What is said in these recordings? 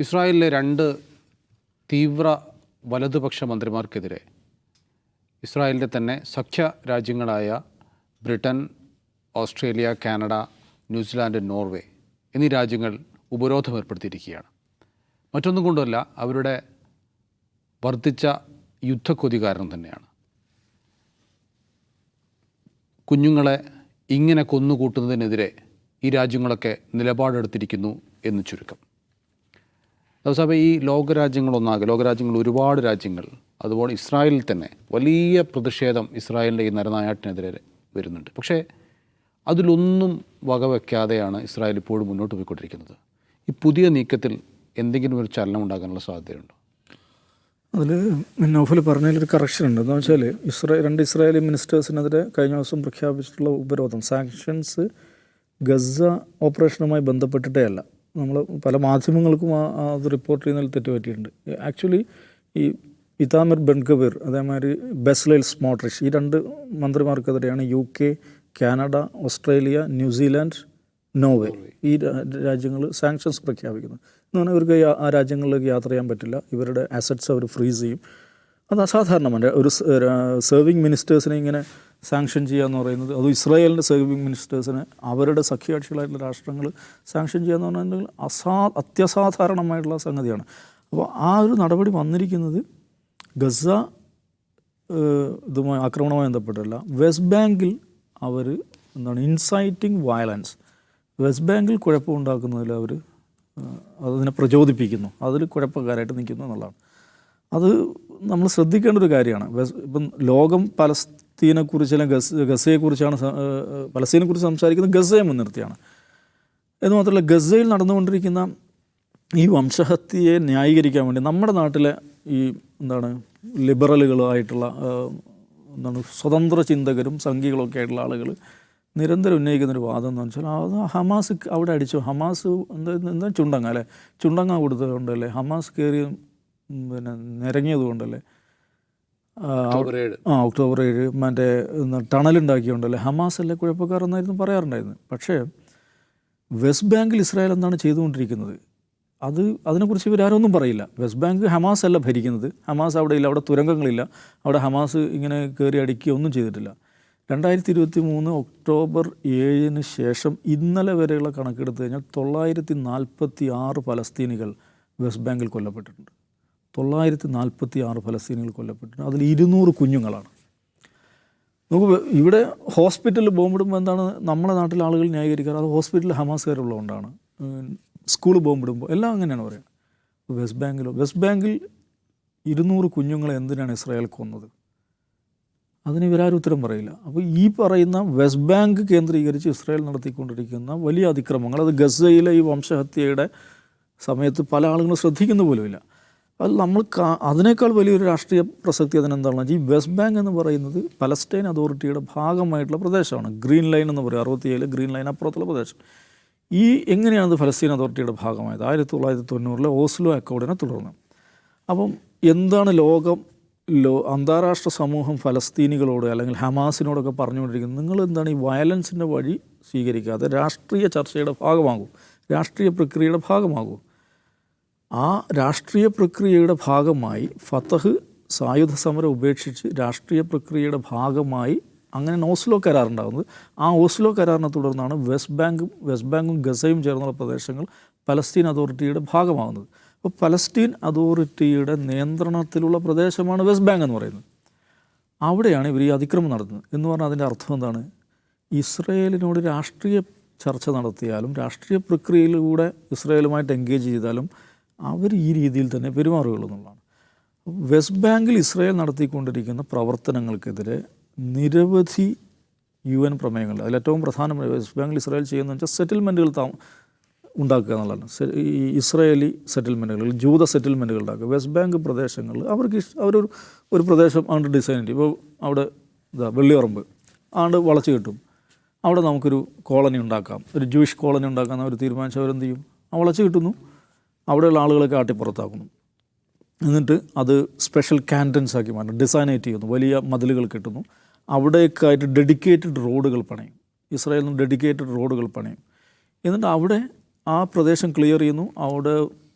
ഇസ്രായേലിലെ രണ്ട് തീവ്ര വലതുപക്ഷ മന്ത്രിമാർക്കെതിരെ ഇസ്രായേലിൻ്റെ തന്നെ സഖ്യ രാജ്യങ്ങളായ Britain, Australia, Canada, New Zealand, Norway എന്നീ രാജ്യങ്ങൾ ഉപരോധം ഏർപ്പെടുത്തിയിരിക്കുകയാണ്. മറ്റൊന്നും കൊണ്ടല്ല, അവരുടെ വർദ്ധിച്ച യുദ്ധക്കൊതി കാരണം തന്നെയാണ്. കുഞ്ഞുങ്ങളെ ഇങ്ങനെ കൊന്നുകൂട്ടുന്നതിനെതിരെ ഈ രാജ്യങ്ങളൊക്കെ നിലപാടെടുത്തിരിക്കുന്നു എന്ന് ചുരുക്കം. ദൗസാബ്, ഈ ലോകരാജ്യങ്ങൾ ഒരുപാട് രാജ്യങ്ങൾ, അതുപോലെ ഇസ്രായേലിൽ തന്നെ വലിയ പ്രതിഷേധം ഇസ്രായേലിൻ്റെ ഈ നരനായാട്ടിനെതിരെ വരുന്നുണ്ട്. പക്ഷേ അതിലൊന്നും വകവയ്ക്കാതെയാണ് ഇസ്രായേൽ ഇപ്പോഴും മുന്നോട്ട് പോയിക്കൊണ്ടിരിക്കുന്നത്. ഈ പുതിയ നീക്കത്തിൽ എന്തെങ്കിലും ഒരു ചലനം ഉണ്ടാകാനുള്ള സാധ്യതയുണ്ടോ? അതിൽ നൗഫൽ പറഞ്ഞതിലൊരു കറക്ഷൻ ഉണ്ട്. എന്ന് വെച്ചാൽ രണ്ട് ഇസ്രായേലി മിനിസ്റ്റേഴ്സിനെതിരെ കഴിഞ്ഞ ദിവസം പ്രഖ്യാപിച്ചിട്ടുള്ള ഉപരോധം, സാങ്ഷൻസ് ഗസ ഓപ്പറേഷനുമായി ബന്ധപ്പെട്ടിട്ടേ അല്ല. നമ്മൾ പല മാധ്യമങ്ങൾക്കും അത് റിപ്പോർട്ട് ചെയ്യുന്നതിൽ തെറ്റുപറ്റിയിട്ടുണ്ട്. ആക്ച്വലി ഈ ഇതാമിർ ബെൻഗവിർ, അതേമാതിരി ബെസ്ലേൽ സ്മോട്രിച്ച്, ഈ രണ്ട് മന്ത്രിമാർക്കെതിരെയാണ് UK, Canada, Australia, New Zealand, Norway ഈ രാജ്യങ്ങൾ സാങ്ഷൻസ് പ്രഖ്യാപിക്കുന്നത്. എന്ന് പറഞ്ഞാൽ ഇവർക്ക് ആ രാജ്യങ്ങളിലേക്ക് യാത്ര ചെയ്യാൻ പറ്റില്ല, ഇവരുടെ അസറ്റ്സ് അവർ ഫ്രീസ് ചെയ്യും. അത് അസാധാരണമാണ്. ഒരു സെർവിങ് മിനിസ്റ്റേഴ്സിനെ ഇങ്ങനെ സാങ്ഷൻ ചെയ്യുക എന്ന് പറയുന്നത്, അതും ഇസ്രായേലിൻ്റെ സെർവിങ് മിനിസ്റ്റേഴ്സിനെ അവരുടെ സഖ്യകക്ഷികളായിട്ടുള്ള രാഷ്ട്രങ്ങൾ സാങ്ഷൻ ചെയ്യുക എന്ന് പറഞ്ഞിട്ടുണ്ടെങ്കിൽ അത്യസാധാരണമായിട്ടുള്ള സംഗതിയാണ്. അപ്പോൾ ആ ഒരു നടപടി വന്നിരിക്കുന്നത് ഗസ ഇതുമായി ആക്രമണവുമായി ബന്ധപ്പെട്ടല്ല. വെസ്റ്റ് ബാങ്കിൽ അവർ ഇൻസൈറ്റിംഗ് വയലൻസ്, വെസ്റ്റ് ബാങ്കിൽ കുഴപ്പമുണ്ടാക്കുന്നതിൽ അവർ അതിനെ പ്രചോദിപ്പിക്കുന്നു, അതിൽ കുഴപ്പക്കാരായിട്ട് നിൽക്കുന്നു എന്നുള്ളതാണ്. അത് നമ്മൾ ശ്രദ്ധിക്കേണ്ട ഒരു കാര്യമാണ്. ഇപ്പം ലോകം പലസ്തീനെക്കുറിച്ച് അല്ലെങ്കിൽ ഗസയെക്കുറിച്ചാണ്, പലസ്തീനെക്കുറിച്ച് സംസാരിക്കുന്നത് ഗസയെ മുൻനിർത്തിയാണ്. എന്ന് മാത്രമല്ല, ഗസയിൽ നടന്നുകൊണ്ടിരിക്കുന്ന ഈ വംശഹത്യയെ ന്യായീകരിക്കാൻ വേണ്ടി നമ്മുടെ നാട്ടിലെ ഈ ലിബറലുകളായിട്ടുള്ള സ്വതന്ത്ര ചിന്തകരും സംഘികളൊക്കെ ആയിട്ടുള്ള ആളുകൾ നിരന്തരം ഉന്നയിക്കുന്നൊരു വാദം എന്ന് വെച്ചാൽ, അത് ഹമാസ് അവിടെ അടിച്ചു, ഹമാസ് എന്താ ചുണ്ടങ്ങ കൊടുത്തതുകൊണ്ടല്ലേ, ഹമാസ് കയറി നിരങ്ങിയത് കൊണ്ടല്ലേ, ഒക്ടോബർ 7 മറ്റേ ടണലുണ്ടാക്കിയോണ്ടല്ലേ, ഹമാസ് അല്ലേ കുഴപ്പക്കാരെന്നായിരുന്നു പറയാറുണ്ടായിരുന്നു. പക്ഷേ വെസ്റ്റ് ബാങ്കിൽ ഇസ്രായേൽ എന്താണ് ചെയ്തുകൊണ്ടിരിക്കുന്നത്, അതിനെക്കുറിച്ച് ഇവരാരൊന്നും പറയില്ല. വെസ്റ്റ് ബാങ്ക് ഹമാസ് അല്ല ഭരിക്കുന്നത്, ഹമാസ് അവിടെ ഇല്ല, അവിടെ തുരങ്കങ്ങളില്ല, അവിടെ ഹമാസ് ഇങ്ങനെ കയറി അടിക്കുകയോ ഒന്നും ചെയ്തിട്ടില്ല. 2023 ഒക്ടോബർ 7 ശേഷം ഇന്നലെ വരെയുള്ള കണക്കെടുത്ത് കഴിഞ്ഞാൽ 946 ഫലസ്തീനികൾ വെസ്റ്റ് ബാങ്കിൽ കൊല്ലപ്പെട്ടിട്ടുണ്ട്. 946 ഫലസ്തീനികൾ കൊല്ലപ്പെട്ടിട്ടുണ്ട്. അതിൽ 200 കുഞ്ഞുങ്ങളാണ്. നമുക്ക് ഇവിടെ ഹോസ്പിറ്റലിൽ ബോംബിടുമ്പോൾ എന്താണ് നമ്മുടെ നാട്ടിലെ ആളുകൾ ന്യായീകരിക്കാറ്, അത് ഹോസ്പിറ്റലിൽ ഹമാസുകാരുള്ളതുകൊണ്ടാണ്. സ്കൂൾ ബോംബിടുമ്പോൾ എല്ലാം അങ്ങനെയാണ് പറയുന്നത്. വെസ്റ്റ് ബാങ്കിൽ 200 കുഞ്ഞുങ്ങളെ എന്തിനാണ് ഇസ്രായേൽ കൊന്നത്? അതിന് ഇവരാരും ഉത്തരം പറയില്ല. അപ്പോൾ ഈ പറയുന്ന വെസ്റ്റ് ബാങ്ക് കേന്ദ്രീകരിച്ച് ഇസ്രായേൽ നടത്തിക്കൊണ്ടിരിക്കുന്ന വലിയ അതിക്രമങ്ങൾ, അത് ഗസയിലെ ഈ വംശഹത്യയുടെ സമയത്ത് പല ആളുകളും ശ്രദ്ധിക്കുന്ന പോലുമില്ല. അത് നമ്മൾ അതിനേക്കാൾ വലിയൊരു രാഷ്ട്രീയ പ്രസക്തി അതിനെന്താണെന്ന് വെച്ചാൽ, ഈ വെസ്റ്റ് ബാങ്ക് എന്ന് പറയുന്നത് പലസ്തീൻ അതോറിറ്റിയുടെ ഭാഗമായിട്ടുള്ള പ്രദേശമാണ്. ഗ്രീൻ ലൈൻ എന്ന് പറയും, 67 ഗ്രീൻ ലൈൻ അപ്പുറത്തുള്ള പ്രദേശം. ഈ എങ്ങനെയാണത് ഫലസ്തീൻ അതോറിറ്റിയുടെ ഭാഗമായത്? 1990 ഓസ്ലോ അക്കോർഡിനെ തുടർന്ന്. അപ്പം എന്താണ് അന്താരാഷ്ട്ര സമൂഹം ഫലസ്തീനികളോട് അല്ലെങ്കിൽ ഹമാസിനോടൊക്കെ പറഞ്ഞുകൊണ്ടിരിക്കുന്നത്? നിങ്ങൾ എന്താണ് ഈ വയലൻസിൻ്റെ വഴി സ്വീകരിക്കാതെ രാഷ്ട്രീയ ചർച്ചയുടെ ഭാഗമാകൂ, രാഷ്ട്രീയ പ്രക്രിയയുടെ ഭാഗമാകൂ. ആ രാഷ്ട്രീയ പ്രക്രിയയുടെ ഭാഗമായി ഫതഹ് സായുധ സമരം ഉപേക്ഷിച്ച് രാഷ്ട്രീയ പ്രക്രിയയുടെ ഭാഗമായി അങ്ങനെ ഓസ്ലോ കരാറുണ്ടാകുന്നത്. ആ ഓസ്ലോ കരാറിനെ തുടർന്നാണ് വെസ്റ്റ് ബാങ്കും ഗസയും ചേർന്നുള്ള പ്രദേശങ്ങൾ പലസ്തീൻ അതോറിറ്റിയുടെ ഭാഗമാകുന്നത്. അപ്പോൾ പലസ്തീൻ അതോറിറ്റിയുടെ നിയന്ത്രണത്തിലുള്ള പ്രദേശമാണ് വെസ്റ്റ് ബാങ്ക് എന്ന് പറയുന്നത്. അവിടെയാണ് ഇവർ ഈ അതിക്രമം നടത്തുന്നത്. എന്ന് പറഞ്ഞാൽ അതിൻ്റെ അർത്ഥം എന്താണ്? ഇസ്രയേലിനോട് രാഷ്ട്രീയ ചർച്ച നടത്തിയാലും രാഷ്ട്രീയ പ്രക്രിയയിലൂടെ ഇസ്രയേലുമായിട്ട് എൻഗേജ് ചെയ്താലും അവർ ഈ രീതിയിൽ തന്നെ പെരുമാറുകയുള്ളൂ എന്നുള്ളതാണ്. വെസ്റ്റ് ബാങ്കിൽ ഇസ്രയേൽ നടത്തിക്കൊണ്ടിരിക്കുന്ന പ്രവർത്തനങ്ങൾക്കെതിരെ നിരവധി UN പ്രമേയങ്ങൾ, അതിലേറ്റവും പ്രധാനമായ വെസ്റ്റ് ബാങ്കിൽ ഇസ്രായേൽ ചെയ്യുന്നതെന്ന് വെച്ചാൽ സെറ്റിൽമെൻറ്റുകൾ ഉണ്ടാക്കുക എന്നുള്ളതാണ്. ഈ ഇസ്രായേലി സെറ്റിൽമെൻറ്റുകൾ, ജൂത സെറ്റിൽമെൻറ്റുകൾ ഉണ്ടാക്കുക. വെസ്റ്റ് ബാങ്ക് പ്രദേശങ്ങളിൽ അവരൊരു പ്രദേശം ആണ്ട് ഡിസൈൻ ചെയ്യും. ഇപ്പോൾ അവിടെ വെള്ളിയറമ്പ് ആണ്ട് വളച്ചു കിട്ടും, അവിടെ നമുക്കൊരു കോളനി ഉണ്ടാക്കാം, ഒരു ജൂയിഷ് കോളനി ഉണ്ടാക്കാമെന്ന് അവർ തീരുമാനിച്ച് അവരെന്ത് ചെയ്യും? ആ വളച്ചു കിട്ടുന്നു, അവിടെയുള്ള ആളുകളൊക്കെ ആട്ടിപ്പുറത്താക്കുന്നു. എന്നിട്ട് അത് സ്പെഷ്യൽ ക്യാൻറ്റൻസ് ആക്കി മാറ്റും, ഡിസൈനേറ്റ് ചെയ്യുന്നു, വലിയ മതിലുകൾ കെട്ടുന്നു, അവിടേക്കായിട്ട് ഡെഡിക്കേറ്റഡ് റോഡുകൾ പണിയും. ഇസ്രായേലിൽ നിന്ന് ഡെഡിക്കേറ്റഡ് റോഡുകൾ പണിയും. എന്നിട്ട് അവിടെ ആ പ്രദേശം ക്ലിയർ ചെയ്യുന്നു, അവിടെ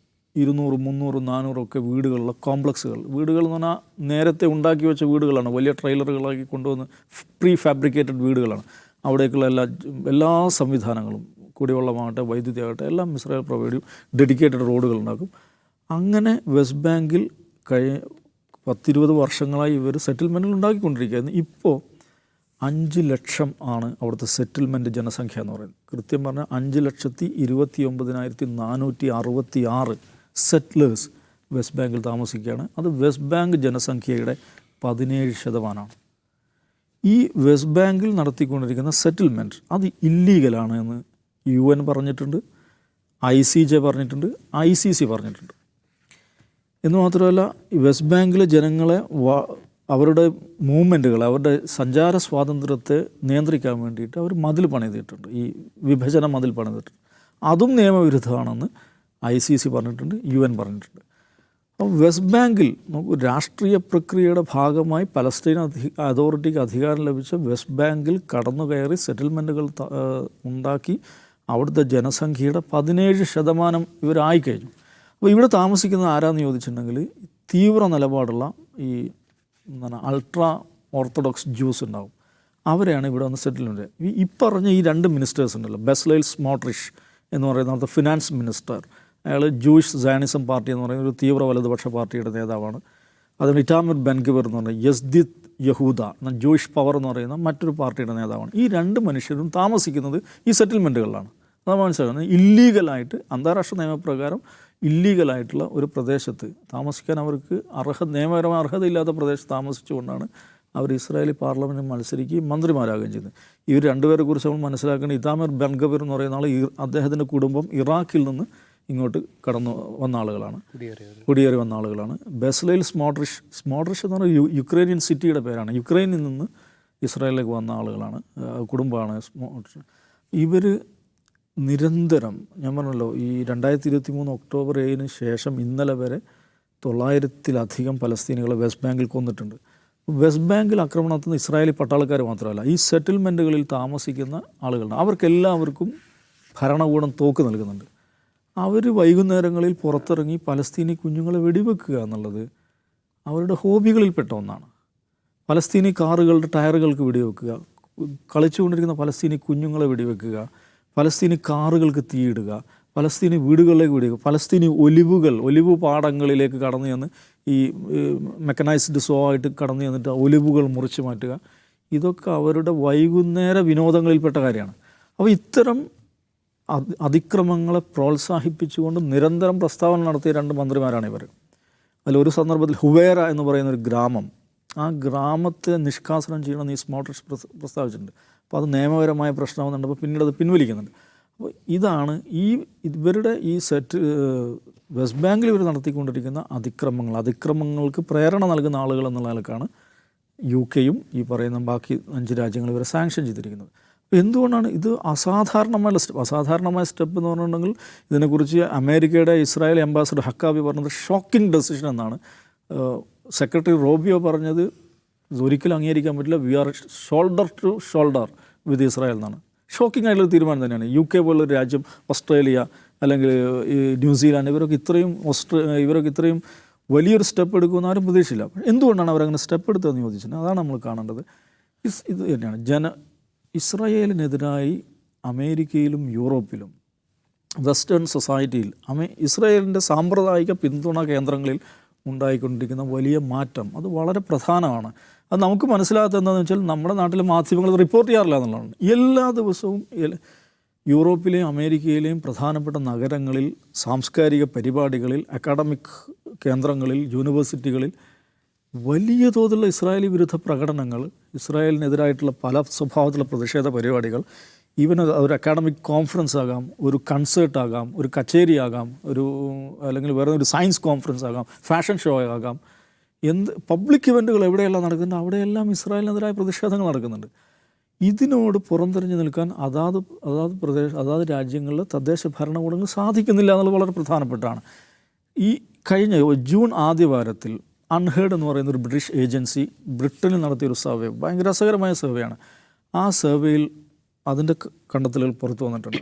200, 300, 400 ഒക്കെ വീടുകളുള്ള കോംപ്ലക്സുകൾ. വീടുകൾ എന്ന് പറഞ്ഞാൽ നേരത്തെ ഉണ്ടാക്കി വെച്ച വീടുകളാണ്, വലിയ ട്രെയിലറുകളാക്കി കൊണ്ടുവന്ന് പ്രീ ഫാബ്രിക്കേറ്റഡ് വീടുകളാണ്. അവിടേക്കുള്ള എല്ലാ സംവിധാനങ്ങളും, കുടിവെള്ളമാകട്ടെ വൈദ്യുതി ആകട്ടെ എല്ലാം ഇസ്രായേൽ പ്രൊവൈഡ് ചെയ്യും. ഡെഡിക്കേറ്റഡ് റോഡുകൾ ഉണ്ടാക്കും. അങ്ങനെ വെസ്റ്റ് ബാങ്കിൽ 10-20 വർഷങ്ങളായി ഇവർ സെറ്റിൽമെൻറ്റുകൾ ഉണ്ടാക്കിക്കൊണ്ടിരിക്കുകയായിരുന്നു. ഇപ്പോൾ 5 ലക്ഷം ആണ് അവിടുത്തെ സെറ്റിൽമെൻറ്റ് ജനസംഖ്യ എന്ന് പറയുന്നത്. കൃത്യം പറഞ്ഞാൽ 5,29,466 സെറ്റിലേഴ്സ് വെസ്റ്റ് ബാങ്കിൽ താമസിക്കുകയാണ്. അത് വെസ്റ്റ് ബാങ്ക് ജനസംഖ്യയുടെ 17%. ഈ വെസ്റ്റ് ബാങ്കിൽ നടത്തിക്കൊണ്ടിരിക്കുന്ന സെറ്റിൽമെൻറ്റ് അത് ഇല്ലീഗലാണ് എന്ന് UN പറഞ്ഞിട്ടുണ്ട്, ICJ പറഞ്ഞിട്ടുണ്ട്, ICC പറഞ്ഞിട്ടുണ്ട്. എന്ന് മാത്രമല്ല, ഈ വെസ്റ്റ് ബാങ്കിലെ ജനങ്ങളെ അവരുടെ മൂവ്മെൻറ്റുകൾ, അവരുടെ സഞ്ചാര സ്വാതന്ത്ര്യത്തെ നിയന്ത്രിക്കാൻ വേണ്ടിയിട്ട് അവർ മതിൽ പണിതിട്ടുണ്ട്, ഈ വിഭജന മതിൽ പണിതിട്ടുണ്ട്. അതും നിയമവിരുദ്ധമാണെന്ന് ICC പറഞ്ഞിട്ടുണ്ട്, UN പറഞ്ഞിട്ടുണ്ട്. അപ്പോൾ വെസ്റ്റ് ബാങ്കിൽ നമുക്ക് രാഷ്ട്രീയ പ്രക്രിയയുടെ ഭാഗമായി പലസ്തീൻ അതോറിറ്റിക്ക് അധികാരം ലഭിച്ച വെസ്റ്റ് ബാങ്കിൽ കടന്നു കയറി സെറ്റിൽമെൻറ്റുകൾ ഉണ്ടാക്കി അവിടുത്തെ ജനസംഖ്യയുടെ 17% ഇവരായിക്കഴിഞ്ഞു. അപ്പോൾ ഇവിടെ താമസിക്കുന്നത് ആരാന്ന് ചോദിച്ചിട്ടുണ്ടെങ്കിൽ തീവ്ര നിലപാടുള്ള ഈ എന്താണ് അൾട്രാ ഓർത്തഡോക്സ് ജ്യൂസ് ഉണ്ടാവും. അവരെയാണ് ഇവിടെ വന്ന് സെറ്റിൽമെൻറ്റ്. ഈ പറഞ്ഞ ഈ 2 മിനിസ്റ്റേഴ്സ് ഉണ്ടല്ലോ, ബെസ്ലൈൽ സ്മോട്രിഷ് എന്ന് പറയുന്ന അവിടുത്തെ ഫിനാൻസ് മിനിസ്റ്റർ, അയാൾ ജൂയിഷ് സയനിസം പാർട്ടി എന്ന് പറയുന്ന ഒരു തീവ്ര വലതുപക്ഷ പാർട്ടിയുടെ നേതാവാണ്. അതിന് ഇറ്റാമിർ ബെൻഗിവർ എന്ന് പറഞ്ഞാൽ യസ്ദിത് യഹൂദ എന്ന ജൂയിഷ് പവർ എന്ന് പറയുന്ന മറ്റൊരു പാർട്ടിയുടെ നേതാവാണ്. ഈ 2 മനുഷ്യരും താമസിക്കുന്നത് ഈ സെറ്റിൽമെൻറ്റുകളിലാണ്. അത് മനസ്സിലാക്കുന്നത് ഇല്ലീഗലായിട്ട്, അന്താരാഷ്ട്ര നിയമപ്രകാരം ഇല്ലീഗലായിട്ടുള്ള ഒരു പ്രദേശത്ത് താമസിക്കാൻ അവർക്ക് നിയമപരമായ അർഹതയില്ലാത്ത പ്രദേശത്ത് താമസിച്ചുകൊണ്ടാണ് അവർ ഇസ്രായേലി പാർലമെൻറ്റിൽ മത്സരിക്കുകയും മന്ത്രിമാരാകുകയും ചെയ്യുന്നത്. ഇവർ 2 പേരെ കുറിച്ച് നമ്മൾ മനസ്സിലാക്കേണ്ടത്, ഇതാമിർ ബെൻഗവിർ എന്ന് പറയുന്ന ആൾ അദ്ദേഹത്തിൻ്റെ കുടുംബം ഇറാഖിൽ നിന്ന് ഇങ്ങോട്ട് കടന്നു വന്ന ആളുകളാണ്, കുടിയേറി വന്ന ആളുകളാണ്. ബെസ്ലൈൽ സ്മോട്രിഷ് എന്ന് പറഞ്ഞാൽ യുക്രൈനിയൻ സിറ്റിയുടെ പേരാണ്. യുക്രൈനിൽ നിന്ന് ഇസ്രായേലിലേക്ക് വന്ന ആളുകളാണ്, കുടുംബമാണ് സ്മോട്രിഷ്. ഇവർ നിരന്തരം, ഞാൻ പറഞ്ഞല്ലോ, ഈ 2023 ഒക്ടോബർ 7 ശേഷം ഇന്നലെ വരെ 900-ലധികം പലസ്തീനികളെ വെസ്റ്റ് ബാങ്കിൽ കൊന്നിട്ടുണ്ട്. വെസ്റ്റ് ബാങ്കിൽ ആക്രമണം നടത്തുന്ന ഇസ്രായേലി പട്ടാളക്കാർ മാത്രമല്ല, ഈ സെറ്റിൽമെൻറ്റുകളിൽ താമസിക്കുന്ന ആളുകളുണ്ട്. അവർക്കെല്ലാവർക്കും ഭരണകൂടം തോക്ക് നൽകുന്നുണ്ട്. അവർ വൈകുന്നേരങ്ങളിൽ പുറത്തിറങ്ങി പലസ്തീനി കുഞ്ഞുങ്ങളെ വെടിവെക്കുക എന്നുള്ളത് അവരുടെ ഹോബികളിൽപ്പെട്ട ഒന്നാണ്. പലസ്തീനി കാറുകളുടെ ടയറുകൾക്ക് വെടിവെക്കുക, കളിച്ചുകൊണ്ടിരിക്കുന്ന പലസ്തീനി കുഞ്ഞുങ്ങളെ വെടിവെക്കുക, പലസ്തീനി കാറുകൾക്ക് തീയിടുക, പലസ്തീനി വീടുകളിലേക്ക് വെടിവെക്കുക, പലസ്തീനി ഒലിവ് പാടങ്ങളിലേക്ക് കടന്നു ചെന്ന് ഈ മെക്കനൈസ്ഡ് സോ ആയിട്ട് കടന്നു ചെന്നിട്ട് ഒലിവുകൾ മുറിച്ച് മാറ്റുക. ഇതൊക്കെ അവരുടെ വൈകുന്നേര വിനോദങ്ങളിൽപ്പെട്ട കാര്യമാണ്. അപ്പോൾ ഇത്തരം അതിക്രമങ്ങളെ പ്രോത്സാഹിപ്പിച്ചുകൊണ്ട് നിരന്തരം പ്രസ്താവന നടത്തിയ 2 മന്ത്രിമാരാണ് ഇവർ. അതിലൊരു സന്ദർഭത്തിൽ ഹുവേറ എന്ന് പറയുന്ന ഒരു ഗ്രാമം, ആ ഗ്രാമത്തെ നിഷ്കാസനം ചെയ്യണമെന്ന് ഈ സ്മോട്രിഷ് പ്രസ്താവിച്ചിട്ടുണ്ട്. അപ്പോൾ അത് നിയമപരമായ പ്രശ്നമെന്നുണ്ട്. അപ്പോൾ പിന്നീട് അത് പിൻവലിക്കുന്നുണ്ട്. അപ്പോൾ ഇതാണ് ഇവരുടെ ഈ വെസ്റ്റ് ബാങ്കിൽ ഇവർ നടത്തിക്കൊണ്ടിരിക്കുന്ന അതിക്രമങ്ങൾക്ക് പ്രേരണ നൽകുന്ന ആളുകൾ എന്നുള്ള നിലക്കാണ് UK-യും ഈ പറയുന്ന ബാക്കി 5 രാജ്യങ്ങൾ ഇവരെ സാങ്ഷൻ ചെയ്തിരിക്കുന്നത്. എന്തുകൊണ്ടാണ് ഇത് അസാധാരണമായ സ്റ്റെപ്പ് എന്ന് പറഞ്ഞിട്ടുണ്ടെങ്കിൽ ഇതിനെക്കുറിച്ച് അമേരിക്കയുടെ ഇസ്രായേൽ അംബാസഡർ ഹക്കാബി പറഞ്ഞത് ഷോക്കിംഗ് ഡെസിഷൻ എന്നാണ്. സെക്രട്ടറി റോബിയോ പറഞ്ഞത് ഒരിക്കലും അംഗീകരിക്കാൻ പറ്റില്ല, we are shoulder to shoulder with Israel എന്നാണ്. ഷോക്കിംഗ് ആയിട്ടുള്ള തീരുമാനം തന്നെയാണ്. UK പോലുള്ളൊരു രാജ്യം, ഓസ്ട്രേലിയ അല്ലെങ്കിൽ ഈ ന്യൂസിലാൻഡ്, ഇവരൊക്കെ ഇത്രയും വലിയൊരു സ്റ്റെപ്പ് എടുക്കുമെന്ന് ആരും പ്രതീക്ഷിച്ചില്ല. എന്തുകൊണ്ടാണ് അവരങ്ങനെ സ്റ്റെപ്പ് എടുത്തതെന്ന് ചോദിച്ചിട്ടുണ്ട്. അതാണ് നമ്മൾ കാണേണ്ടത്. ഇത് തന്നെയാണ് ഇസ്രായേലിനെതിരായി അമേരിക്കയിലും യൂറോപ്പിലും വെസ്റ്റേൺ സൊസൈറ്റിയിൽ ഇസ്രായേലിൻ്റെ സാമ്പ്രദായിക പിന്തുണ കേന്ദ്രങ്ങളിൽ ഉണ്ടായിക്കൊണ്ടിരിക്കുന്ന വലിയ മാറ്റം അത് വളരെ പ്രധാനമാണ്. അത് നമുക്ക് മനസ്സിലാകാത്ത എന്താണെന്ന് വെച്ചാൽ, നമ്മുടെ നാട്ടിലെ മാധ്യമങ്ങൾ റിപ്പോർട്ട് ചെയ്യാറില്ല എന്നുള്ളതാണ്. എല്ലാ ദിവസവും യൂറോപ്പിലെയും അമേരിക്കയിലെയും പ്രധാനപ്പെട്ട നഗരങ്ങളിൽ, സാംസ്കാരിക പരിപാടികളിൽ, അക്കാഡമിക് കേന്ദ്രങ്ങളിൽ, യൂണിവേഴ്സിറ്റികളിൽ വലിയ തോതിലുള്ള ഇസ്രായേലി വിരുദ്ധ പ്രകടനങ്ങൾ, ഇസ്രായേലിനെതിരായിട്ടുള്ള പല സ്വഭാവത്തിലുള്ള പ്രതിഷേധ പരിപാടികൾ, ഈവൻ ഒരു അക്കാഡമിക് കോൺഫറൻസ് ആകാം, ഒരു കൺസേർട്ട് ആകാം, ഒരു കച്ചേരി ആകാം, അല്ലെങ്കിൽ വേറെ ഒരു സയൻസ് കോൺഫറൻസ് ആകാം, ഫാഷൻ ഷോ ആകാം, പബ്ലിക് ഇവൻറ്റുകൾ എവിടെയെല്ലാം നടക്കുന്നുണ്ട് അവിടെയെല്ലാം ഇസ്രായേലിനെതിരായ പ്രതിഷേധങ്ങൾ നടക്കുന്നുണ്ട്. ഇതിനോട് പുറംതിരിഞ്ഞു നിൽക്കാൻ അതാത് രാജ്യങ്ങളിലെ തദ്ദേശ ഭരണകൂടങ്ങൾ സാധിക്കുന്നില്ല എന്നുള്ളത് വളരെ പ്രധാനപ്പെട്ടാണ്. ഈ കഴിഞ്ഞ ജൂൺ ആദ്യവാരത്തിൽ അൺഹേർഡ് എന്ന് പറയുന്ന ഒരു ബ്രിട്ടീഷ് ഏജൻസി ബ്രിട്ടനിൽ നടത്തിയൊരു സർവേ, ഭയങ്കര രസകരമായ സർവേയാണ്. ആ സർവേയിൽ അതിൻ്റെ കണ്ടെത്തലുകൾ പുറത്തു വന്നിട്ടുണ്ട്.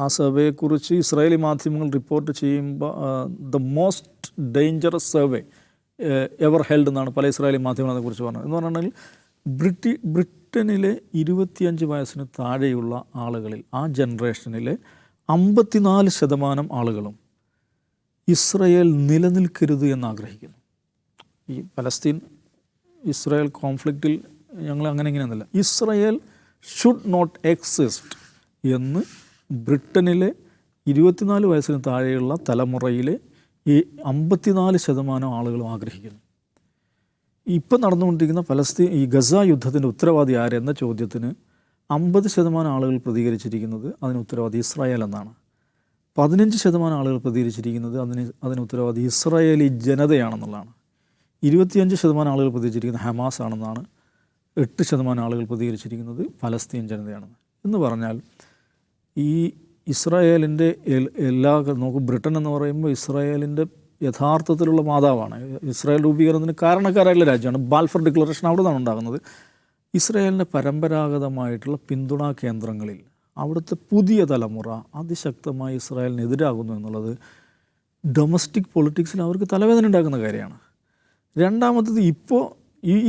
ആ സർവേയെക്കുറിച്ച് ഇസ്രായേലി മാധ്യമങ്ങൾ റിപ്പോർട്ട് ചെയ്യുമ്പോൾ the most dangerous survey ever held എന്നാണ് പല ഇസ്രായേലി മാധ്യമങ്ങൾ അതേക്കുറിച്ച് പറഞ്ഞത്. എന്ന് പറഞ്ഞാൽ ബ്രിട്ടനിലെ 25 വയസ്സിന് താഴെയുള്ള ആളുകളിൽ, ആ ജനറേഷനിലെ 54% ആളുകളും ഇസ്രായേൽ നിലനിൽക്കരുത് എന്നാഗ്രഹിക്കുന്നു. ഈ പലസ്തീൻ ഇസ്രായേൽ കോൺഫ്ലിക്റ്റിൽ ഞങ്ങൾ അങ്ങനെ ഇങ്ങനെയൊന്നുമില്ല, ഇസ്രായേൽ ഷുഡ് നോട്ട് എക്സിസ്റ്റ് എന്ന് ബ്രിട്ടനിലെ 24 വയസ്സിന് താഴെയുള്ള തലമുറയിലെ ഈ 54% ആളുകളും ആഗ്രഹിക്കുന്നു. ഇപ്പം നടന്നുകൊണ്ടിരിക്കുന്ന ഈ ഗസ യുദ്ധത്തിൻ്റെ ഉത്തരവാദി ആരെന്ന ചോദ്യത്തിന് 50% ആളുകൾ പ്രതികരിച്ചിരിക്കുന്നത് അതിന് ഉത്തരവാദി ഇസ്രായേൽ എന്നാണ്. 15% ആളുകൾ പ്രതികരിച്ചിരിക്കുന്നത് അതിന് ഉത്തരവാദി ഇസ്രായേലി ജനതയാണെന്നുള്ളതാണ്. 25% ആളുകൾ പ്രതികരിച്ചിരിക്കുന്നത് ഹമാസ് ആണെന്നാണ്. 8% ആളുകൾ പ്രതികരിച്ചിരിക്കുന്നത് പലസ്തീൻ ജനതയാണെന്ന്. എന്ന് പറഞ്ഞാൽ ഈ ഇസ്രായേലിൻ്റെ നോക്കൂ, ബ്രിട്ടൻ എന്ന് പറയുമ്പോൾ ഇസ്രായേലിൻ്റെ യഥാർത്ഥത്തിലുള്ള മാതാവാണ്. ഇസ്രായേൽ രൂപീകരണത്തിന് കാരണക്കാരായിട്ടുള്ള രാജ്യമാണ്. ബാൽഫർ ഡിക്ലറേഷൻ അവിടെ നിന്നാണ് ഉണ്ടാകുന്നത്. ഇസ്രായേലിൻ്റെ പരമ്പരാഗതമായിട്ടുള്ള പിന്തുണാ കേന്ദ്രങ്ങളിൽ അവിടുത്തെ പുതിയ തലമുറ അതിശക്തമായി ഇസ്രായേലിനെതിരാകുന്നു എന്നുള്ളത് ഡൊമസ്റ്റിക് പൊളിറ്റിക്സിൽ അവർക്ക് തലവേദന ഉണ്ടാക്കുന്ന കാര്യമാണ്. രണ്ടാമത്തത്, ഇപ്പോൾ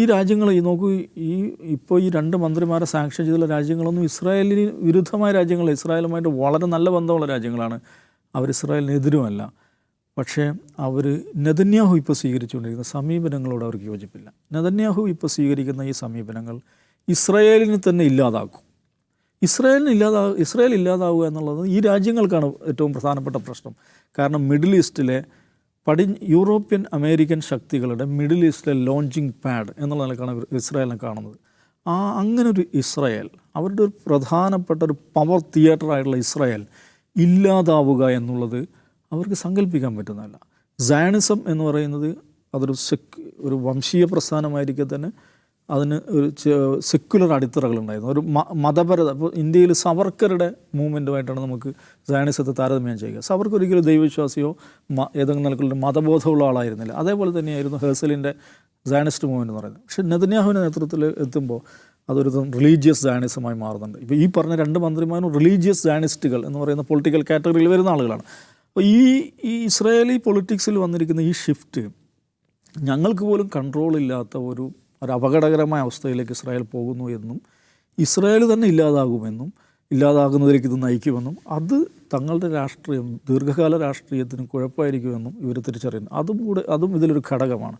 ഈ രാജ്യങ്ങൾ നോക്കൂ, ഇപ്പോൾ ഈ 2 മന്ത്രിമാരെ സാങ്ഷൻ ചെയ്തുള്ള രാജ്യങ്ങളൊന്നും ഇസ്രായേലിന് വിരുദ്ധമായ രാജ്യങ്ങളല്ല. ഇസ്രായേലുമായിട്ട് വളരെ നല്ല ബന്ധമുള്ള രാജ്യങ്ങളാണ്. അവർ ഇസ്രായേലിനെതിരുമല്ല. പക്ഷേ അവർ നെതന്യാഹു ഇപ്പോൾ സ്വീകരിച്ചുകൊണ്ടിരിക്കുന്ന സമീപനങ്ങളോട് അവർക്ക് യോജിപ്പില്ല. നെതന്യാഹു ഇപ്പോൾ സ്വീകരിക്കുന്ന ഈ സമീപനങ്ങൾ ഇസ്രായേലിനെ തന്നെ ഇല്ലാതാക്കും. ഇസ്രായേൽ ഇല്ലാതാവുക എന്നുള്ളത് ഈ രാജ്യങ്ങൾക്കാണ് ഏറ്റവും പ്രധാനപ്പെട്ട പ്രശ്നം. കാരണം മിഡിൽ ഈസ്റ്റിലെ യൂറോപ്യൻ അമേരിക്കൻ ശക്തികളുടെ മിഡിൽ ഈസ്റ്റിലെ ലോഞ്ചിങ് പാഡ് എന്നുള്ള നിലക്കാണ് ഇസ്രായേലിനെ കാണുന്നത്. അങ്ങനൊരു ഇസ്രായേൽ, അവരുടെ ഒരു പ്രധാനപ്പെട്ട ഒരു പവർ തിയേറ്ററായിട്ടുള്ള ഇസ്രായേൽ ഇല്ലാതാവുക എന്നുള്ളത് അവർക്ക് സങ്കല്പിക്കാൻ പറ്റുന്നതല്ല. സയണിസം എന്ന് പറയുന്നത് ഒരു വംശീയ പ്രസ്ഥാനമായിരിക്കെ തന്നെ അതിന് ഒരു സെക്യുലർ അടിത്തറകളുണ്ടായിരുന്നു. ഒരു മതപരത. ഇപ്പോൾ ഇന്ത്യയിൽ സവർക്കറുടെ മൂവ്മെൻറ്റുമായിട്ടാണ് നമുക്ക് സയണിസത്തെ താരതമ്യം ചെയ്യുക. സവർക്കർ ഒരിക്കലും ദൈവവിശ്വാസിയോ ഏതെങ്കിലും നിലക്കുള്ള മതബോധമുള്ള ആളായിരുന്നില്ല. അതേപോലെ തന്നെയായിരുന്നു ഹേഴ്സലിൻ്റെ സയണിസ്റ്റ് മൂവ്മെൻറ്റ് എന്ന് പറയുന്നത്. പക്ഷേ നെതന്യാഹുവിൻ്റെ നേതൃത്വത്തിൽ എത്തുമ്പോൾ അതൊരു റിലീജിയസ് സയണിസമായി മാറുന്നുണ്ട്. ഇപ്പോൾ ഈ പറഞ്ഞ 2 മന്ത്രിമാരും റിലീജിയസ് സയണിസ്റ്റുകൾ എന്ന് പറയുന്ന പൊളിറ്റിക്കൽ കാറ്റഗറിയിൽ വരുന്ന ആളുകളാണ്. അപ്പോൾ ഈ ഇസ്രായേലി പൊളിറ്റിക്സിൽ വന്നിരിക്കുന്ന ഈ ഷിഫ്റ്റ് ഞങ്ങൾക്ക് പോലും കൺട്രോളില്ലാത്ത ഒരു അപകടകരമായ അവസ്ഥയിലേക്ക് ഇസ്രായേൽ പോകുന്നു എന്നും ഇസ്രായേൽ തന്നെ ഇല്ലാതാകുമെന്നും ഇല്ലാതാകുന്നതിലേക്ക് ഇത് നയിക്കുമെന്നും അത് തങ്ങളുടെ രാഷ്ട്രീയം ദീർഘകാല രാഷ്ട്രീയത്തിന് കുഴപ്പമായിരിക്കുമെന്നും ഇവർ തിരിച്ചറിയുന്നു. അതും ഇതിലൊരു ഘടകമാണ്.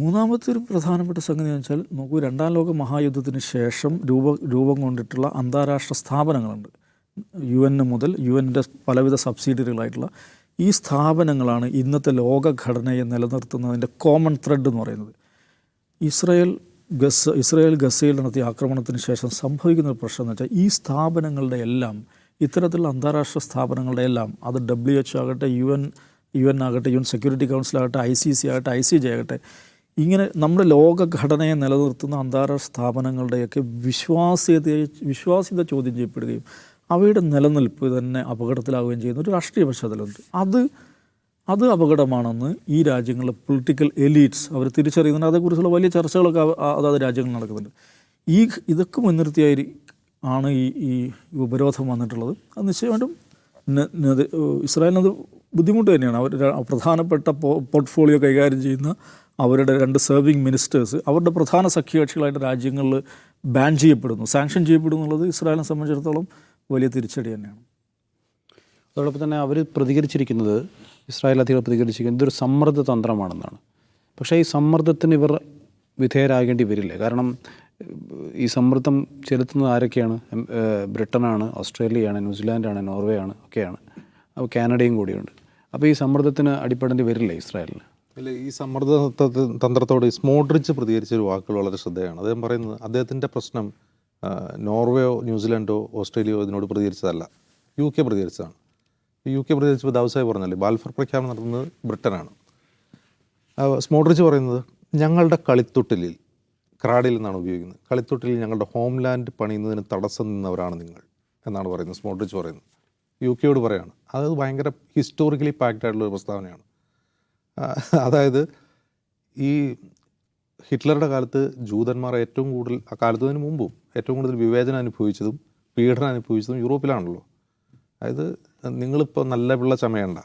മൂന്നാമത്തെ ഒരു പ്രധാനപ്പെട്ട സംഗതി എന്ന് വെച്ചാൽ നോക്കൂ, 2ാം ലോക മഹായുദ്ധത്തിന് ശേഷം രൂപം കൊണ്ടിട്ടുള്ള അന്താരാഷ്ട്ര സ്ഥാപനങ്ങളുണ്ട്. UN മുതൽ UNൻ്റെ പലവിധ സബ്സിഡിയറികളായിട്ടുള്ള ഈ സ്ഥാപനങ്ങളാണ് ഇന്നത്തെ ലോകഘടനയെ നിലനിർത്തുന്നതിൻ്റെ കോമൺ ത്രെഡ് എന്ന് പറയുന്നത്. ഇസ്രായേൽ ഗസയിൽ നടത്തിയ ആക്രമണത്തിന് ശേഷം സംഭവിക്കുന്ന ഒരു പ്രശ്നം എന്ന് വെച്ചാൽ ഈ സ്ഥാപനങ്ങളുടെ എല്ലാം, ഇത്തരത്തിലുള്ള അന്താരാഷ്ട്ര സ്ഥാപനങ്ങളുടെ എല്ലാം, അത് WHO ആകട്ടെ, UN ആകട്ടെ, UN സെക്യൂരിറ്റി കൗൺസിലാകട്ടെ, ICC ആകട്ടെ, ICJ ആകട്ടെ, ഇങ്ങനെ നമ്മുടെ ലോകഘടനയെ നിലനിർത്തുന്ന അന്താരാഷ്ട്ര സ്ഥാപനങ്ങളുടെയൊക്കെ വിശ്വാസ്യത ചോദ്യം ചെയ്യപ്പെടുകയും അവയുടെ നിലനിൽപ്പ് തന്നെ അപകടത്തിലാവുകയും ചെയ്യുന്ന ഒരു രാഷ്ട്രീയ പശ്ചാത്തലമുണ്ട്. അത് അപകടമാണെന്ന് ഈ രാജ്യങ്ങളിലെ പൊളിറ്റിക്കൽ എലീറ്റ്സ് അവർ തിരിച്ചറിയുന്നുണ്ട്. അതേക്കുറിച്ചുള്ള വലിയ ചർച്ചകളൊക്കെ അതാത് രാജ്യങ്ങളിൽ നടക്കുന്നുണ്ട്. ഇതൊക്കെ മുൻനിർത്തിയായി ആണ് ഈ ഉപരോധം വന്നിട്ടുള്ളത്. അത് നിശ്ചയമായിട്ടും ഇസ്രായേലിനത് ബുദ്ധിമുട്ട് തന്നെയാണ്. അവർ പ്രധാനപ്പെട്ട പോർട്ട്ഫോളിയോ കൈകാര്യം ചെയ്യുന്ന അവരുടെ 2 സെർവിങ് മിനിസ്റ്റേഴ്സ് അവരുടെ പ്രധാന സഖ്യകക്ഷികളായിട്ട് രാജ്യങ്ങളിൽ സാങ്ഷൻ ചെയ്യപ്പെടുന്നു എന്നുള്ളത് ഇസ്രായേലിനെ സംബന്ധിച്ചിടത്തോളം വലിയ തിരിച്ചടി തന്നെയാണ്. അതോടൊപ്പം തന്നെ അവർ പ്രതികരിച്ചിരിക്കുന്നത്, ഇസ്രായേൽ അധികൃതർ പ്രതികരിച്ചിരിക്കുന്നത് ഇതൊരു സമ്മർദ്ദ തന്ത്രമാണെന്നാണ്. പക്ഷേ ഈ സമ്മർദ്ദത്തിന് ഇവർ വിധേയരാകേണ്ടി വരില്ലേ? കാരണം ഈ സമ്മർദ്ദം ചെലുത്തുന്നത് ആരൊക്കെയാണ്? ബ്രിട്ടനാണ്, ഓസ്ട്രേലിയയാണ്, ന്യൂസിലാൻഡാണ്, നോർവേ ആണ്, ഒക്കെയാണ്. അപ്പോൾ കാനഡയും കൂടിയുണ്ട്. അപ്പോൾ ഈ സമ്മർദ്ദത്തിന് അടിപ്പെടേണ്ടി വരില്ലേ ഇസ്രായേലിന്? അല്ല, ഈ സമ്മർദ്ദ തന്ത്രത്തോട് സ്മോട്രിച്ച് പ്രതികരിച്ചൊരു വാക്കുകൾ വളരെ ശ്രദ്ധേയമാണ്. അദ്ദേഹം പറയുന്നത് അദ്ദേഹത്തിൻ്റെ പ്രശ്നം നോർവേയോ ന്യൂസിലാൻഡോ ഓസ്ട്രേലിയയോ ഇതിനോട് പ്രതികരിച്ചതല്ല, UK പ്രതികരിച്ചതാണ്. UK പ്രതികരിച്ചപ്പോൾ ദാവൂദ് പറഞ്ഞല്ലേ, ബാൽഫർ പ്രഖ്യാപനം നടത്തുന്നത് ബ്രിട്ടനാണ്. സ്മോട്രിച്ച് പറയുന്നത് ഞങ്ങളുടെ കളിത്തൊട്ടിലിൽ, ക്രാഡിൽ എന്നാണ് ഉപയോഗിക്കുന്നത്, കളിത്തൊട്ടിലിൽ ഞങ്ങളുടെ ഹോംലാൻഡ് പണിയുന്നതിന് തടസ്സം നിന്നവരാണ് നിങ്ങൾ എന്നാണ് പറയുന്നത്. സ്മോട്രിച്ച് പറയുന്നത് UK പറയാണ്. അത് ഭയങ്കര ഹിസ്റ്റോറിക്കലി പാക്ഡ് ആയിട്ടുള്ള ഒരു പ്രസ്താവനയാണ്. അതായത് ഈ ഹിറ്റ്ലറുടെ കാലത്ത് ജൂതന്മാർ ഏറ്റവും കൂടുതൽ, ആ കാലത്തതിന് മുമ്പും ഏറ്റവും കൂടുതൽ വിവേചനം അനുഭവിച്ചതും പീഡനം അനുഭവിച്ചതും യൂറോപ്പിലാണല്ലോ. അതായത് നിങ്ങളിപ്പോൾ നല്ല പിള്ള ചമയണ്ട,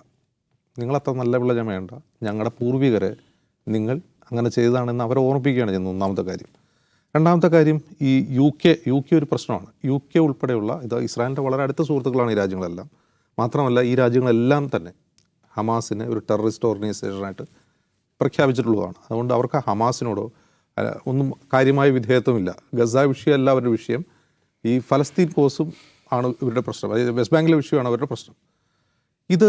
നിങ്ങളത്ര നല്ല പിള്ള ചമയണ്ട, ഞങ്ങളുടെ പൂർവികരെ നിങ്ങൾ അങ്ങനെ ചെയ്തതാണെന്ന് അവരെ ഓർമ്മിപ്പിക്കുകയാണ് ചെയ്യുന്നത്, ഒന്നാമത്തെ കാര്യം. രണ്ടാമത്തെ കാര്യം, ഈ യു കെ ഒരു പ്രശ്നമാണ്. യു കെ ഉൾപ്പെടെയുള്ള ഇത് ഇസ്രായേലിൻ്റെ വളരെ അടുത്ത സുഹൃത്തുക്കളാണ് ഈ രാജ്യങ്ങളെല്ലാം. മാത്രമല്ല ഈ രാജ്യങ്ങളെല്ലാം തന്നെ ഹമാസിനെ ഒരു ടെററിസ്റ്റ് ഓർഗനൈസേഷനായിട്ട് പ്രഖ്യാപിച്ചിട്ടുള്ളതാണ്. അതുകൊണ്ട് അവർക്ക് ഹമാസിനോടോ ഒന്നും കാര്യമായ വിധേയത്വമില്ല. ഗസ വിഷയമല്ല അവരുടെ വിഷയം, ഈ ഫലസ്തീൻ കോസും ആണ് ഇവരുടെ പ്രശ്നം. അതായത് വെസ്റ്റ് ബാങ്കിലെ വിഷയമാണ് അവരുടെ പ്രശ്നം. ഇത്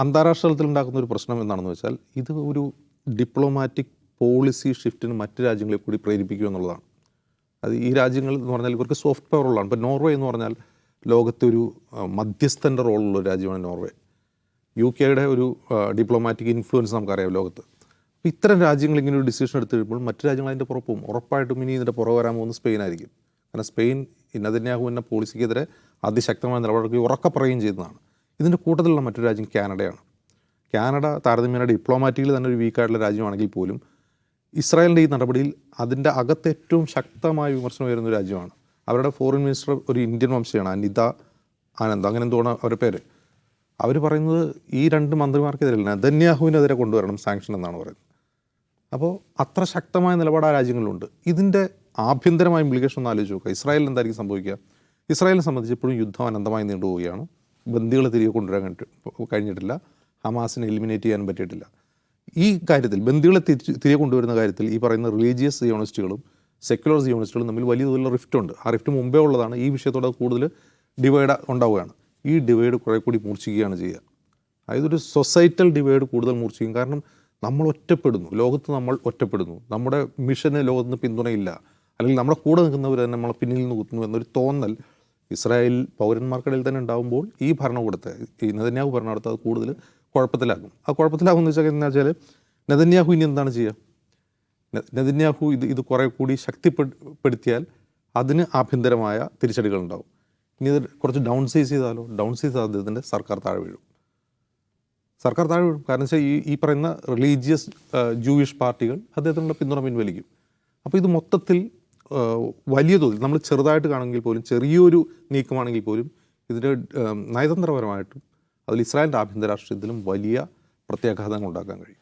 അന്താരാഷ്ട്ര തലത്തിൽ ഉണ്ടാക്കുന്ന ഒരു പ്രശ്നം എന്താണെന്ന് വെച്ചാൽ, ഇത് ഒരു ഡിപ്ലോമാറ്റിക് പോളിസി ഷിഫ്റ്റിന് മറ്റ് രാജ്യങ്ങളെ കൂടി പ്രേരിപ്പിക്കുക എന്നുള്ളതാണ്. അത് ഈ രാജ്യങ്ങൾ എന്ന് പറഞ്ഞാൽ ഇവർക്ക് സോഫ്റ്റ് പവർ ഉള്ളതാണ്. ഇപ്പോൾ നോർവേ എന്ന് പറഞ്ഞാൽ ലോകത്തെ ഒരു മധ്യസ്ഥൻ്റെ റോളുള്ള ഒരു രാജ്യമാണ് നോർവേ. യു കെയുടെ ഒരു ഡിപ്ലോമാറ്റിക് ഇൻഫ്ലുവൻസ് നമുക്കറിയാം ലോകത്ത്. അപ്പോൾ ഇത്തരം രാജ്യങ്ങൾ ഇങ്ങനെ ഒരു ഡിസിഷൻ എടുത്ത് കഴിയുമ്പോൾ മറ്റു രാജ്യങ്ങൾ അതിൻ്റെ പുറപ്പും ഉറപ്പായിട്ടും ഇനി ഇതിൻ്റെ പുറകെ വരാൻ പോകുന്നത് സ്പെയിനായിരിക്കും. കാരണം സ്പെയിൻ നെതന്യാഹുവിൻ്റെ പോളിസിക്കെതിരെ അതിശക്തമായ നിലപാടെടുക്കുകയും ഉറക്കെ പറയുകയും ചെയ്യുന്നതാണ്. ഇതിൻ്റെ കൂട്ടത്തിലുള്ള മറ്റൊരു രാജ്യം കാനഡയാണ്. കാനഡ താരതമ്യേന ഡിപ്ലോമാറ്റിക്കലി തന്നെ ഒരു വീക്കായിട്ടുള്ള രാജ്യമാണെങ്കിൽ പോലും ഇസ്രായേലിൻ്റെ ഈ നടപടിയിൽ അതിൻ്റെ അകത്ത് ഏറ്റവും ശക്തമായ വിമർശനം വരുന്ന ഒരു രാജ്യമാണ്. അവരുടെ ഫോറിൻ മിനിസ്റ്റർ ഒരു ഇന്ത്യൻ വംശയാണ്, അനിത ആനന്ദ്, അങ്ങനെ എന്തോണ് അവരുടെ പേര്. അവർ പറയുന്നത് ഈ രണ്ട് മന്ത്രിമാർക്കെതിരല്ല, നെതന്യാഹുവിനെതിരെ കൊണ്ടുവരണം സാങ്ഷൻ എന്നാണ് പറയുന്നത്. അപ്പോൾ അത്ര ശക്തമായ നിലപാട് ആ രാജ്യങ്ങളിലുണ്ട്. ഇതിൻ്റെ ആഭ്യന്തരമായ ഇംപ്ലിക്കേഷൻ ഒന്ന് ആലോചിച്ച് നോക്കുക. ഇസ്രായേലിൽ എന്തായിരിക്കും സംഭവിക്കുക? ഇസ്രായേലിനെ സംബന്ധിച്ച് ഇപ്പോഴും യുദ്ധം അനന്തമായി നീണ്ടുപോവുകയാണ്. ബന്ദികളെ തിരികെ കൊണ്ടുവരാൻ കഴിഞ്ഞിട്ടില്ല. ഹമാസിനെ എലിമിനേറ്റ് ചെയ്യാൻ പറ്റിയിട്ടില്ല. ഈ കാര്യത്തിൽ ബന്ദികളെ തിരികെ കൊണ്ടുവരുന്ന കാര്യത്തിൽ ഈ പറയുന്ന റിലീജിയസ് സിയോണിസ്റ്റുകളും സെക്യുലർ സിയോണിസ്റ്റുകളും തമ്മിൽ വലിയ തോതിലുള്ള റിഫ്റ്റ് ഉണ്ട്. ആ റിഫ്റ്റ് മുമ്പേ ഉള്ളതാണ്. ഈ വിഷയത്തോടെ കൂടുതൽ ഡിവൈഡ് ഉണ്ടാവുകയാണ്. ഈ ഡിവൈഡ് കുറേ കൂടി മൂർച്ഛിക്കുകയാണ് ചെയ്യുക. അതായത് ഒരു സൊസൈറ്റൽ ഡിവൈഡ് കൂടുതൽ മൂർച്ഛിക്കും. കാരണം നമ്മൾ ഒറ്റപ്പെടുന്നു, ലോകത്ത് നമ്മൾ ഒറ്റപ്പെടുന്നു, നമ്മുടെ മിഷന് ലോകത്തിന് പിന്തുണയില്ല, അല്ലെങ്കിൽ നമ്മുടെ കൂടെ നിൽക്കുന്നവർ തന്നെ നമ്മളെ പിന്നിൽ നിന്ന് കുത്തുന്നു എന്നൊരു തോന്നൽ ഇസ്രായേൽ പൗരന്മാർക്കിടയിൽ തന്നെ ഉണ്ടാകുമ്പോൾ ഈ ഭരണകൂടത്തെ, ഈ നെതന്യാഹു ഭരണകൂടത്തെ അത് കൂടുതൽ കുഴപ്പത്തിലാക്കും. ആ കുഴപ്പത്തിലാകുമെന്ന് വെച്ചാൽ എന്താ വെച്ചാൽ, നെതന്യാഹു ഇനി എന്താണ് ചെയ്യുക? നെതന്യാഹു ഇത് കുറേ കൂടി ശക്തിപ്പെടുത്തിയാൽ അതിന് ആഭ്യന്തരമായ തിരിച്ചടികളുണ്ടാവും. ഇനി ഇത് കുറച്ച് ഡൗൺ സൈസ് ചെയ്താലോ? ഡൗൺ സൈസ് അദ്ദേഹത്തിൻ്റെ സർക്കാർ താഴെ വീഴും. കാരണം വെച്ചാൽ ഈ പറയുന്ന റിലീജിയസ് ജൂയിഷ് പാർട്ടികൾ അദ്ദേഹത്തിനുള്ള പിന്തുണ പിൻവലിക്കും. അപ്പോൾ ഇത് മൊത്തത്തിൽ വലിയ തോതിൽ, നമ്മൾ ചെറുതായിട്ട് കാണുമെങ്കിൽ പോലും, ചെറിയൊരു നീക്കമാണെങ്കിൽ പോലും ഇതിൻ്റെ നയതന്ത്രപരമായിട്ടും അതിൽ ഇസ്രായേലിൻ്റെ ആഭ്യന്തര രാഷ്ട്രീയത്തിലും വലിയ പ്രത്യാഘാതങ്ങൾ ഉണ്ടാക്കാൻ കഴിയും.